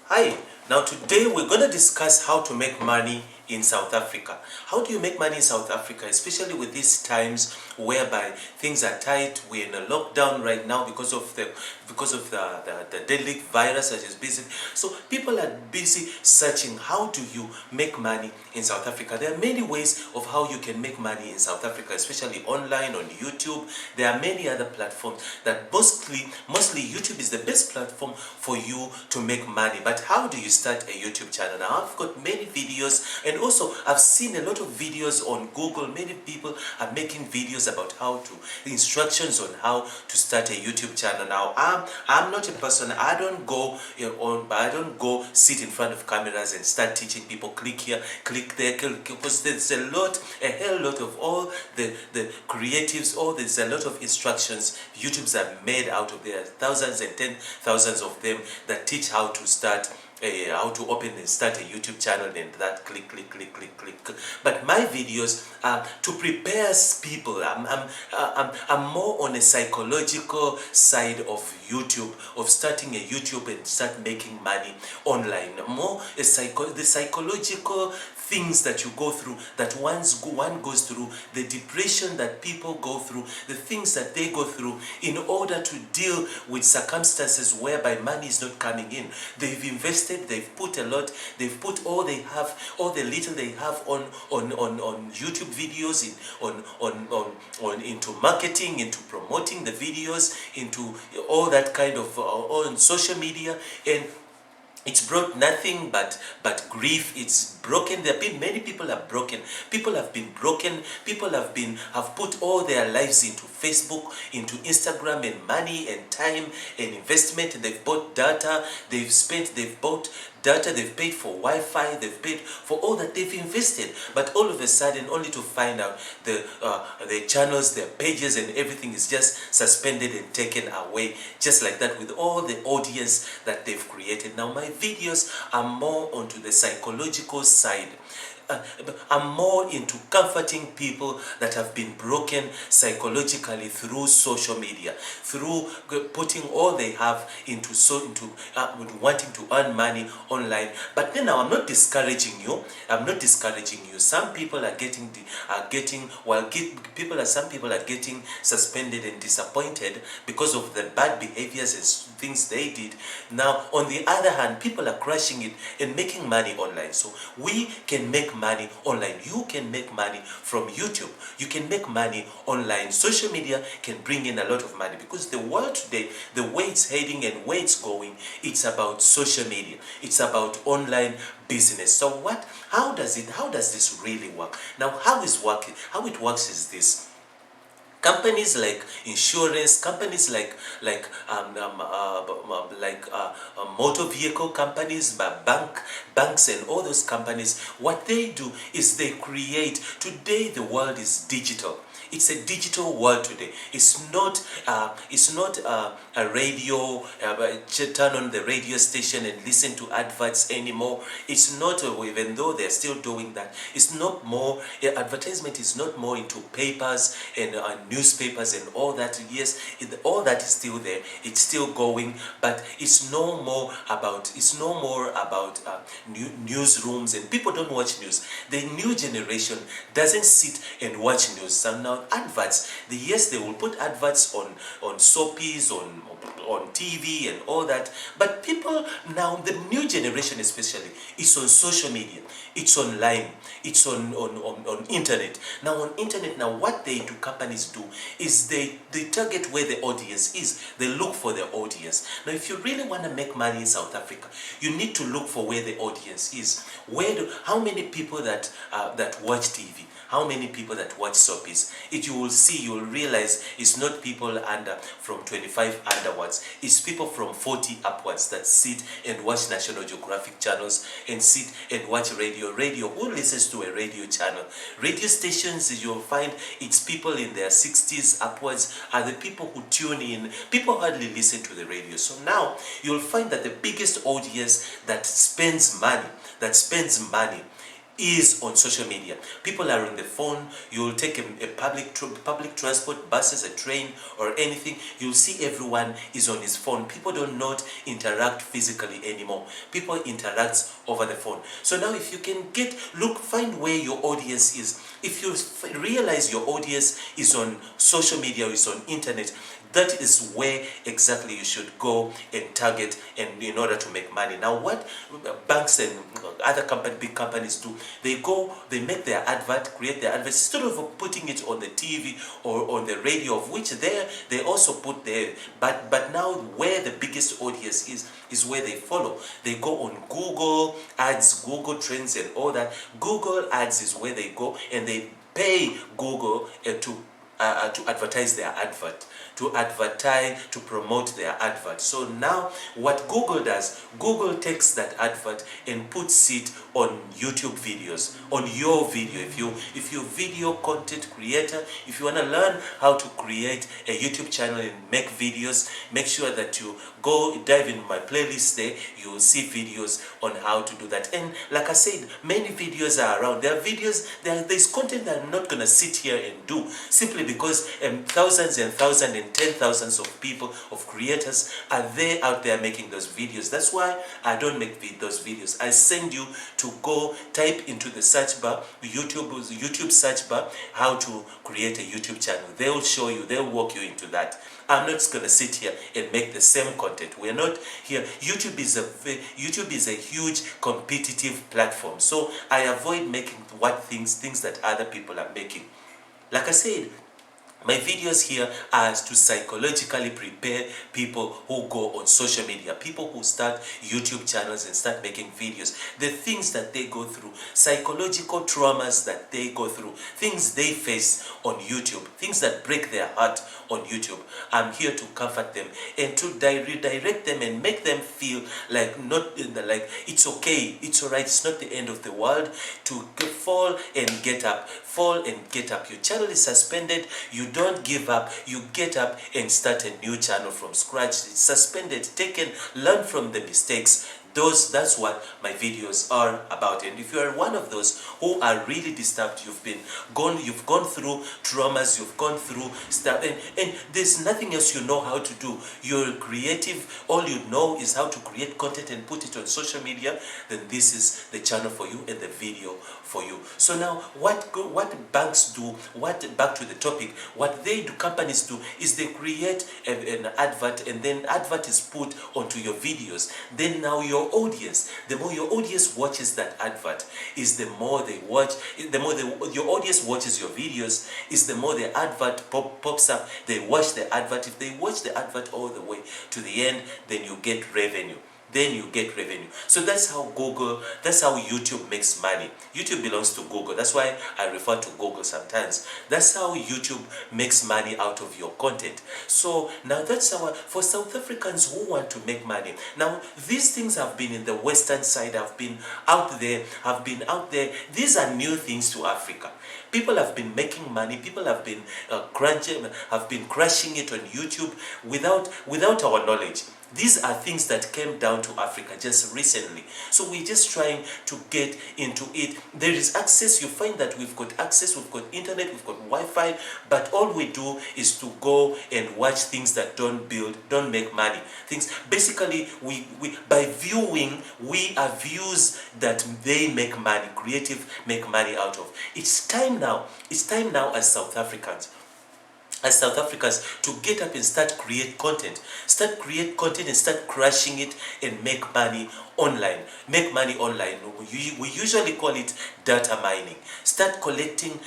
Hi, now today we're going to discuss how to make money in South Africa. How do you make money in South Africa, especially with these times whereby things are tight? We're in a lockdown right now because of the deadly virus that is busy. So people are busy searching how do you make money in South Africa. There are many ways of how you can make money in South Africa, especially online on YouTube. There are many other platforms that mostly YouTube is the best platform for you to make money. But how do you start a YouTube channel? Now I've got many videos, and also I've seen a lot of videos on Google. Many people are making videos about how to instructions on how to start a YouTube channel. Now I'm not a person. I don't go sit in front of cameras and start teaching people click here, click there, because there's a hell lot of all the creatives. There's a lot of instructions YouTubes are made out of there, thousands and thousands of them that teach how to start how to open and start a YouTube channel, and that click, click, click, click, click. But my videos are to prepare people. I'm more on a psychological side of YouTube, of starting a YouTube and start making money online. More the psychological things that you go through, that one goes through, the depression that people go through, the things that they go through in order to deal with circumstances whereby money is not coming in. They've invested, they've put a lot, they've put all they have, all the little they have on YouTube videos, into marketing, into promoting the videos, into all that kind of on social media, and it's brought nothing but grief. It's broken. There have been many people are broken. People have been broken. People have put all their lives into Facebook, into Instagram, and money and time and investment. They've bought data. They've bought data. They've paid for Wi-Fi. They've paid for all that they've invested. But all of a sudden, only to find out the channels, their pages, and everything is just suspended and taken away, just like that, with all the audience that they've created. Now my videos are more onto the psychological side. I'm more into comforting people that have been broken psychologically through social media, through putting all they have into wanting to earn money online. But then now I'm not discouraging you. I'm not discouraging you. Some people are getting some people are getting suspended and disappointed because of the bad behaviors and things they did. Now on the other hand, people are crushing it and making money online. So we can make money online. You can make money from YouTube. You can make money online. Social media can bring in a lot of money, because the world today, the way it's heading and where it's going, it's about social media. It's about online business. So how does this really work? Now how it works is this. Companies like insurance, companies like motor vehicle companies, banks, and all those companies, what they do is they create. Today the world is digital. It's a digital world today. It's not a radio. Turn on the radio station and listen to adverts anymore. It's not, even though they're still doing that. It's not more. Advertisement is not more into papers and newspapers and all that. Yes, all that is still there. It's still going, but it's no more about. It's no more about newsrooms, and people don't watch news. The new generation doesn't sit and watch news. So now adverts. Yes, they will put adverts on soapies, on TV and all that. But people now, the new generation especially, is on social media. It's online. It's on internet. Now on internet, now what companies do is they target where the audience is. They look for the audience. Now if you really want to make money in South Africa, you need to look for where the audience is. How many people that watch TV? How many people that watch soapies? You will realize it's not people from 25 underwards. It's people from 40 upwards that sit and watch National Geographic channels and sit and watch radio. Who listens to a radio channel? Radio stations, you'll find it's people in their 60s upwards are the people who tune in. People hardly listen to the radio. So now you'll find that the biggest audience that spends money is on social media. People are on the phone. You'll take a public transport, buses, a train, or anything. You'll see everyone is on his phone. People do not interact physically anymore. People interact over the phone. So now, if you can find where your audience is. If you realize your audience is on social media or is on internet, that is where exactly you should go and target, and in order to make money. Now, what banks and other big companies do, they make their advert, create their advert, instead of putting it on the TV or on the radio, of which they also put there. But now, where the biggest audience is where they follow. They go on Google Ads, Google Trends, and all that. Google Ads is where they go, and they pay Google to advertise their advert, to promote their advert. So now what Google does, Google takes that advert and puts it on YouTube videos, on your video. If you video content creator, if you want to learn how to create a YouTube channel and make videos, make sure that you dive in my playlist there. You will see videos on how to do that. And like I said, many videos are around. There are videos, there's content that I'm not going to sit here and do, simply because thousands and thousands and 10,000s of people, of creators, are there out there making those videos. That's why I don't make those videos. I send you to go type into the search bar, YouTube search bar, how to create a YouTube channel. They will show you, they'll walk you into that. I'm not going to sit here and make the same content. We're not here. YouTube is a huge competitive platform. So I avoid making things that other people are making. Like I said, my videos here are to psychologically prepare people who go on social media, people who start YouTube channels and start making videos, the things that they go through, psychological traumas that they go through, things they face on YouTube, things that break their heart on YouTube. I'm here to comfort them and to redirect them and make them feel like it's okay, it's alright, it's not the end of the world, to fall and get up. Your channel is suspended, you don't give up, you get up and start a new channel from scratch. It's suspended, learn from the mistakes. That's what my videos are about. And if you are one of those who are really disturbed, you've gone through traumas, you've gone through stuff, and there's nothing else you know how to do. You're creative, all you know is how to create content and put it on social media, then this is the channel for you and the video for you. So now, what banks do, back to the topic, what they do, companies do, is they create an advert, and then advert is put onto your videos. Then now your audience, the more your audience watches that advert, is the more they watch, your audience watches your videos, is the more the advert pops up, they watch the advert. If they watch the advert all the way to the end, then you get revenue. So that's how YouTube makes money. YouTube belongs to Google. That's why I refer to Google sometimes. That's how YouTube makes money out of your content. So now for South Africans who want to make money. Now, these things have been in the Western side, have been out there. These are new things to Africa. People have been making money. People have been crushing it on YouTube without our knowledge. These are things that came down to Africa just recently. So we're just trying to get into it. There is access. You find that we've got access, we've got internet, we've got Wi-Fi, but all we do is to go and watch things that don't make money. Basically, by viewing, we are views that they make money, creative make money out of. It's time now as South Africans to get up and start create content and start crushing it and make money online. We usually call it data mining. Start collecting,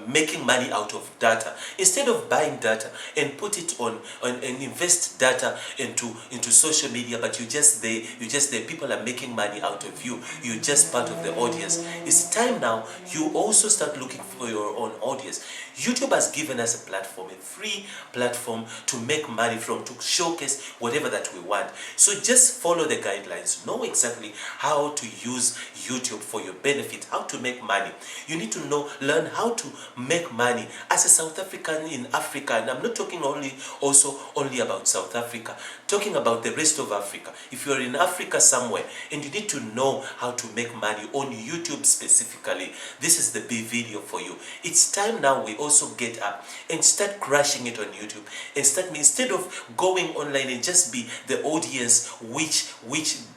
making money out of data. Instead of buying data and put it on and invest data into social media, but you just there, people are making money out of you. You're just part of the audience. It's time now you also start looking for your own audience. YouTube has given us a platform, a free platform to make money from, to showcase whatever that we want. So just follow the guidelines. Know exactly how to use YouTube for your benefit, how to make money. You need to learn how to make money as a South African in Africa. And I'm not talking only about South Africa, talking about the rest of Africa. If you're in Africa somewhere and you need to know how to make money on YouTube specifically, this is the big video for you. It's time now we also get up and start crushing it on YouTube, and instead of going online and just be the audience which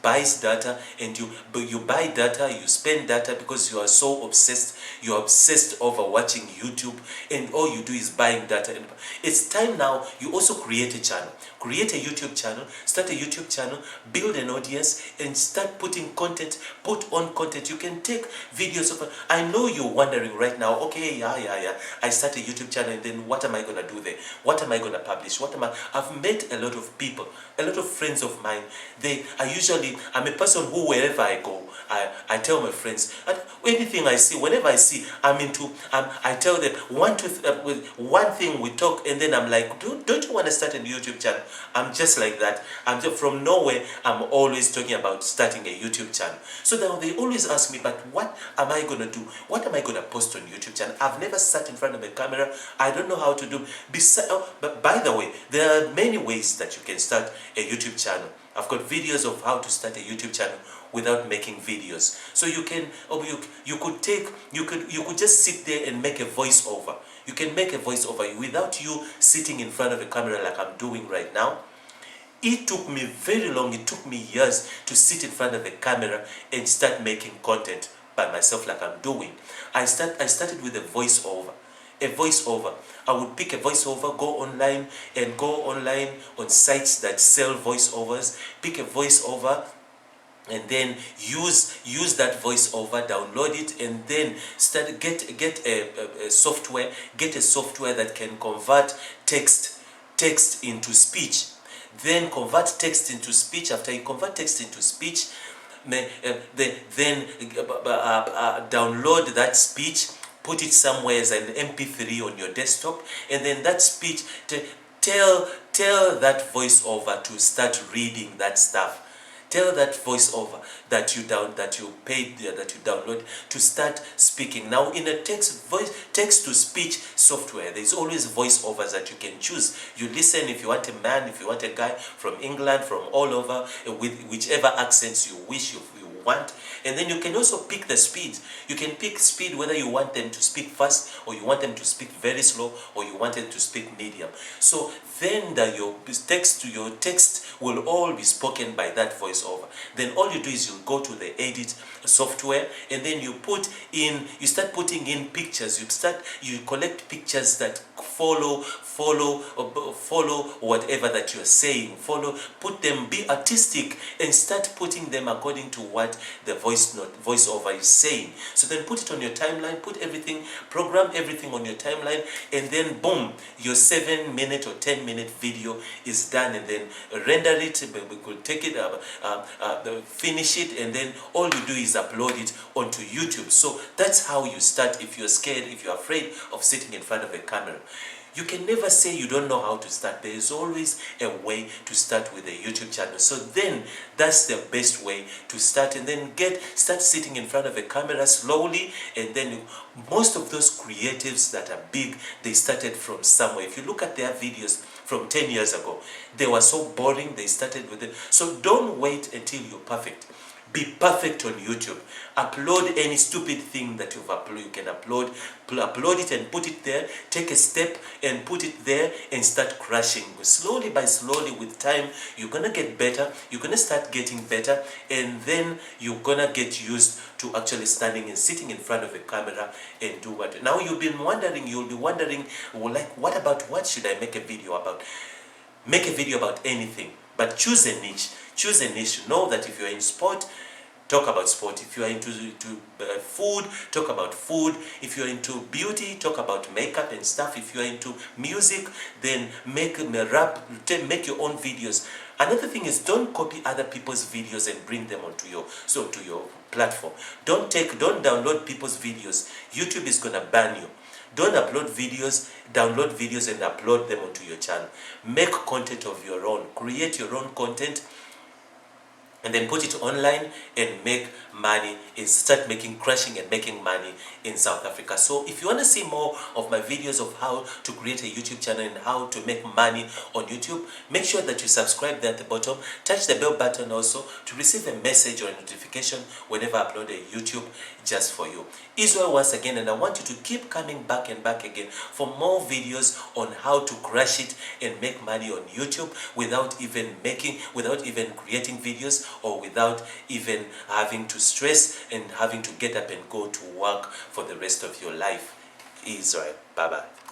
buys data, and you buy data, you spend data because you are so obsessed. You're obsessed over watching YouTube, and all you do is buying data. And it's time now you also create a channel. Create a YouTube channel, start a YouTube channel, build an audience, and start putting content, put on content. You can take videos of, I know you're wondering right now, okay, yeah, I start a YouTube channel, and then what am I going to do there? What am I going to publish? I've met a lot of people, a lot of friends of mine. I'm a person who, wherever I go, I tell my friends, anything I see, whenever I see, I tell them, one thing we talk, and then I'm like, don't you want to start a YouTube channel? I'm just like that. I'm just from nowhere. I'm always talking about starting a YouTube channel. So now they always ask me, but what am I going to do? What am I going to post on YouTube channel? I've never sat in front of a camera. I don't know how to do. But by the way, there are many ways that you can start a YouTube channel. I've got videos of how to start a YouTube channel without making videos. So you could just sit there and make a voiceover. You can make a voiceover without you sitting in front of a camera like I'm doing right now. It took me very long, it took me years to sit in front of a camera and start making content by myself like I'm doing. I started with a voiceover. I would pick a voiceover, go online on sites that sell voiceovers, pick a voiceover, and then use that voiceover, download it, and then get a software that can convert text into speech. Then convert text into speech. After you convert text into speech, then download that speech, put it somewhere as an MP3 on your desktop, and then that speech, tell that voiceover to start reading that stuff. Tell that voiceover that you download to start speaking. Now, in a text-to-speech software, there's always voiceovers that you can choose. You listen if you want a man, if you want a guy from England, from all over, with whichever accents you wish you want. And then you can also pick the speed. You can pick speed whether you want them to speak fast, or you want them to speak very slow, or you want them to speak medium. So then your text will all be spoken by that voiceover. Then all you do is you go to the edit software, and then you start putting in pictures. You collect pictures that follow whatever that you're saying. Put them, be artistic, and start putting them according to what the voiceover is saying. So then put it on your timeline, program everything on your timeline, and then boom, your 7-minute or 10-minute video is done. And then render it, we could take it, finish it, and then all you do is upload it onto YouTube. So that's how you start. If you're scared, if you're afraid of sitting in front of a camera, you can never say you don't know how to start. There is always a way to start with a YouTube channel. So then that's the best way to start, and then start sitting in front of a camera slowly. And then most of those creatives that are big, they started from somewhere. If you look at their videos from 10 years ago, they were so boring, they started with it. So don't wait until you're perfect. Be perfect on YouTube. Upload any stupid thing that you've uploaded. You can upload it and put it there. Take a step and put it there and start crushing. Slowly by slowly, with time, you're gonna get better. You're gonna start getting better, and then you're gonna get used to actually standing and sitting in front of a camera and do what. Now you'll be wondering, well, like, what should I make a video about? Make a video about anything, but choose a niche. Choose a niche. Know that if you're in sport, talk about sport. If you are into food, talk about food. If you're into beauty, talk about makeup and stuff. If you're into music, then make your own videos. Another thing is, don't copy other people's videos and bring them onto your platform. Don't download people's videos. YouTube is gonna ban you. Don't download videos and upload them onto your channel. Make content of your own. Create your own content. and then put it online and make money and start crashing and making money in South Africa. So if you want to see more of my videos of how to create a YouTube channel and how to make money on YouTube, make sure that you subscribe there at the bottom. Touch the bell button also to receive a message or a notification whenever I upload a YouTube just for you. Israel once again, and I want you to keep coming back and back again for more videos on how to crash it and make money on YouTube without even creating videos, or without even having to stress and having to get up and go to work for the rest of your life. Israel. Bye-bye.